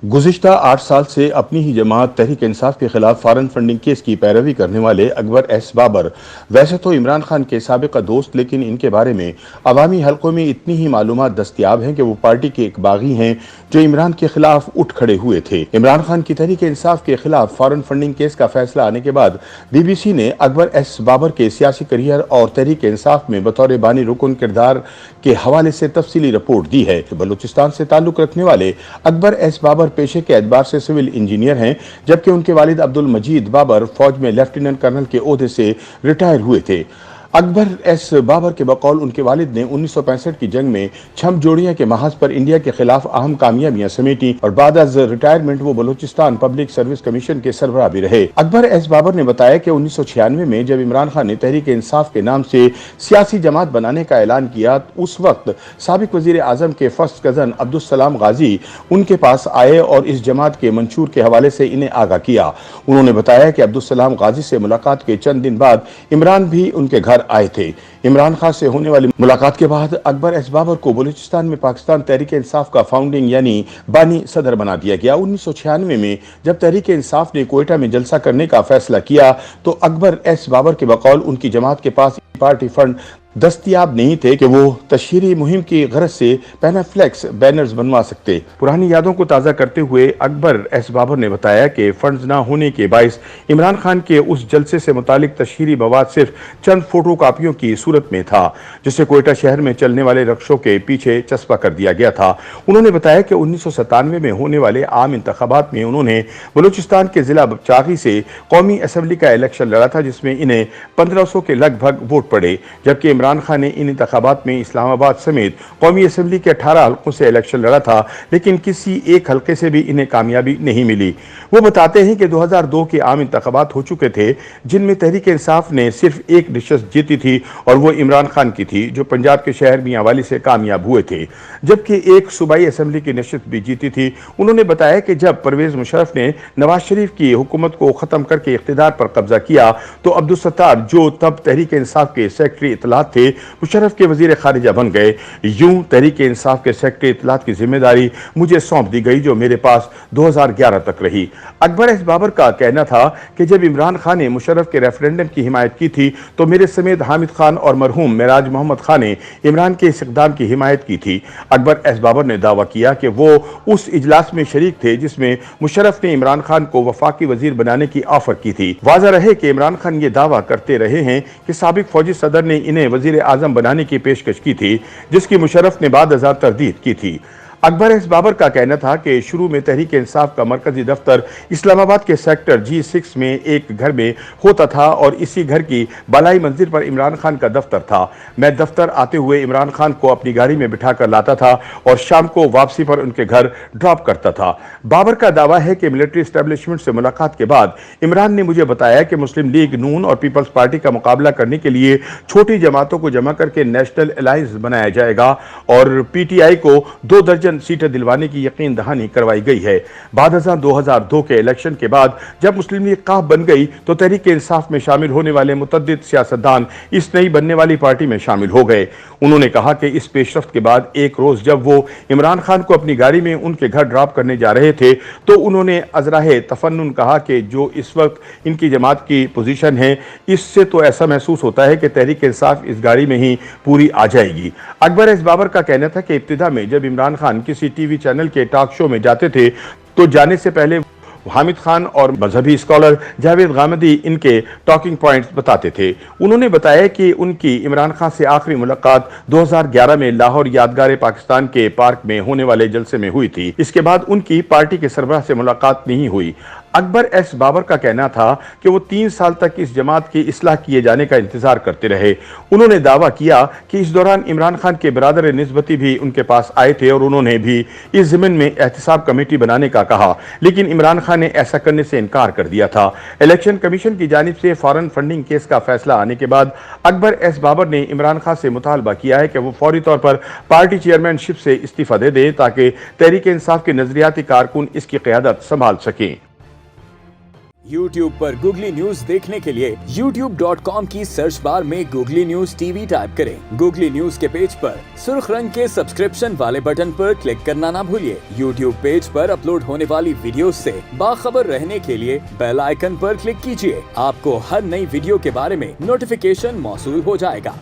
गुज़िश्ता 8 साल से अपनी ही जमात तहरीक इंसाफ के खिलाफ फॉरेन फंडिंग केस की पैरवी करने वाले अकबर एस बाबर वैसे तो इमरान खान के साबिक़ा दोस्त, लेकिन इनके बारे में अवामी हलकों में इतनी ही मालूमात दस्तयाब हैं कि वो पार्टी के एक बागी हैं जो इमरान के खिलाफ उठ खड़े हुए थे। इमरान खान की तहरीक इंसाफ के खिलाफ फॉरेन फंडिंग केस का फैसला आने के बाद BBC ने अकबर एस बाबर के सियासी करियर और तहरीक इंसाफ में बतौर बानी रुकन किरदार के हवाले से तफसीली रिपोर्ट दी है। बलूचिस्तान से ताल्लुक रखने वाले अकबर एस बाबर पेशे के एतबार से सिविल इंजीनियर हैं, जबकि उनके वालिद अब्दुल मजीद बाबर फौज में लेफ्टिनेंट कर्नल के ओहदे से रिटायर हुए थे। अकबर एस बाबर के बकौल उनके वालिद ने 1965 की जंग में छम जोड़ियां के महाज पर इंडिया के खिलाफ अहम कामयाबियां समेटी और बाद अज रिटायरमेंट वो बलूचिस्तान पब्लिक सर्विस कमीशन के सरबराह भी रहे। अकबर एस बाबर ने बताया कि 1996 में जब इमरान खान ने तहरीक इंसाफ के नाम से सियासी जमात बनाने का ऐलान किया, उस वक्त साबिक वजीर आजम के फर्स्ट कजन अब्दुल सलाम गाजी उनके पास आए और इस जमात के मंशूर के हवाले से इन्हें आगाह किया। उन्होंने बताया कि अब्दुल सलाम गाजी से मुलाकात के चंद दिन बाद इमरान भी उनके घर आए थे। इमरान खान से होने वाली मुलाकात के बाद अकबर एस बाबर को बलूचिस्तान में पाकिस्तान तहरीक इंसाफ का फाउंडिंग यानी बानी सदर बना दिया गया। 1996 में जब तहरीक इंसाफ ने कोयटा में जलसा करने का फैसला किया तो अकबर एस बाबर के बकौल उनकी जमात के पास पार्टी फंड दस्तयाब नहीं थे कि वो तशहीरी मुहिम की गरज से पैनाफ्लेक्स बैनर्स बनवा सकते। पुरानी यादों को ताज़ा करते हुए अकबर एस बाबर ने बताया कि फंड्स ना होने के बायस इमरान खान के उस जलसे से मुतालिक तशहीरी मवाद सिर्फ चंद फोटो कापियों की सूरत में था, जिसे कोयटा शहर में चलने वाले रक्षों के पीछे चस्पा कर दिया गया था। उन्होंने बताया कि 1997 में होने वाले आम इंतखाबात में उन्होंने बलूचिस्तान के जिला चागी से कौमी असम्बली का इलेक्शन लड़ा था, जिसमें इन्हें 1500 के लगभग वोट पड़े, जबकि इमरान खान ने इन इंतखाबात में इस्लामाबाद समेत कौमी असम्बली के 18 हल्कों से इलेक्शन लड़ा था, लेकिन किसी एक हल्के से भी इन्हें कामयाबी नहीं मिली। वो बताते हैं कि 2002 के आम इंतखाबात हो चुके थे, जिनमें तहरीक इंसाफ ने सिर्फ एक नशस्त जीती थी और वो इमरान खान की थी, जो पंजाब के शहर मियांवाली से कामयाब हुए थे, जबकि एक सूबाई असम्बली की नशस्त भी जीती थी। उन्होंने बताया कि जब परवेज मुशर्रफ ने नवाज शरीफ की हुकूमत को खत्म करके इख्तिदार पर कब्जा किया तो अब्दुल सत्तार, जो तब तहरीक इंसाफ के सेक्रेटरी इत्तलात थे, मुशर्रफ के वजीर खारिजा बन गए। यूं तहरीक इंसाफ के सेक्रेटरी इत्तलात की जिम्मेदारी मुझे सौंप दी गई, जो मेरे पास 2011 तक रही। अकबर एस बाबर का कहना था कि जब इमरान खान ने मुशर्रफ के रेफरेंडम की हिमायत की थी तो मेरे समेत हामिद खान और मरहूम मेराज मोहम्मद खान ने इमरान के इस इक़दाम की हिमायत की थी। अकबर एस बाबर ने दावा किया कि वो उस इजलास में शरीक थे जिसमें मुशर्रफ ने इमरान खान को वफाकी वजीर बनाने की ऑफर की थी। वाज़ह रहे कि इमरान खान ये दावा करते रहे हैं कि साबिक फौजी सदर ने इन्हें वजीर आजम बनाने की पेशकश की थी, जिसकी मुशर्रफ ने बाद अज़ां तरदीद की थी। अकबर एस बाबर का कहना था कि शुरू में तहरीक इंसाफ का मरकजी दफ्तर इस्लामाबाद के सेक्टर G6 में एक घर में होता था और इसी घर की बालाई मंजिल पर इमरान खान का दफ्तर था। मैं दफ्तर आते हुए इमरान खान को अपनी गाड़ी में बिठाकर लाता था और शाम को वापसी पर उनके घर ड्रॉप करता था। बाबर का दावा है कि मिलिट्री एस्टेब्लिशमेंट से मुलाकात के बाद इमरान ने मुझे बताया कि मुस्लिम लीग नून और पीपल्स पार्टी का मुकाबला करने के लिए छोटी जमातों को जमा करके नेशनल अलायंस बनाया जाएगा और PTI को 2 दर्जन सीटें दिलवाने की यकीन दहानी करवाई गई है। बाद अज़ां 2002 के इलेक्शन के बाद जब मुस्लिम लीग काफ बन गई तो तहरीक इंसाफ में शामिल होने वाले मुतअद्दिद सियासतदान इस नई बनने वाली पार्टी में शामिल हो गए। उन्होंने कहा कि इस पेशरफ्त के बाद एक रोज जब वो इमरान खान को अपनी गाड़ी में उनके घर ड्रॉप करने जा रहे थे तो उन्होंने अजराहे तफन्नुन कहा कि जो इस वक्त इनकी जमात की पोजीशन है, इससे तो ऐसा महसूस होता है कि तहरीक इंसाफ इस गाड़ी में ही पूरी आ जाएगी। अकबर एस बाबर का कहना था कि इब्तिदा में जब इमरान खान किसी टीवी चैनल के टॉक शो में जाते थे तो जाने से पहले हामिद खान और मजहबी स्कॉलर जावेद गामदी इनके टॉकिंग पॉइंट्स बताते थे। उन्होंने बताया कि उनकी इमरान खान से आखिरी मुलाकात 2011 में लाहौर यादगार पाकिस्तान के पार्क में होने वाले जलसे में हुई थी। इसके बाद उनकी पार्टी के सरबराह से मुलाकात नहीं हुई। अकबर एस बाबर का कहना था कि वो 3 साल तक इस जमात की इस्लाह किए जाने का इंतजार करते रहे। उन्होंने दावा किया कि इस दौरान इमरान खान के बरादर निस्बती भी उनके पास आए थे और उन्होंने भी इस ज़मीन में एहतिसाब कमेटी बनाने का कहा, लेकिन इमरान खान ने ऐसा करने से इनकार कर दिया था। इलेक्शन कमीशन की जानिब से फॉरेन फंडिंग केस का फैसला आने के बाद अकबर एस बाबर ने इमरान खान से मुतालबा किया है कि वो फौरी तौर पर पार्टी चेयरमैनशिप से इस्तीफा दे दें ताकि तहरीक इंसाफ के नजरियाती कारकुन इसकी क़यादत संभाल सकें। YouTube पर गूगली न्यूज देखने के लिए youtube.com की सर्च बार में गूगली न्यूज टीवी टाइप करें। गूगली न्यूज के पेज पर सुर्ख रंग के सब्सक्रिप्शन वाले बटन पर क्लिक करना ना भूलिए। YouTube पेज पर अपलोड होने वाली वीडियो से बाखबर रहने के लिए बेल आइकन पर क्लिक कीजिए। आपको हर नई वीडियो के बारे में नोटिफिकेशन मौसूल हो जाएगा।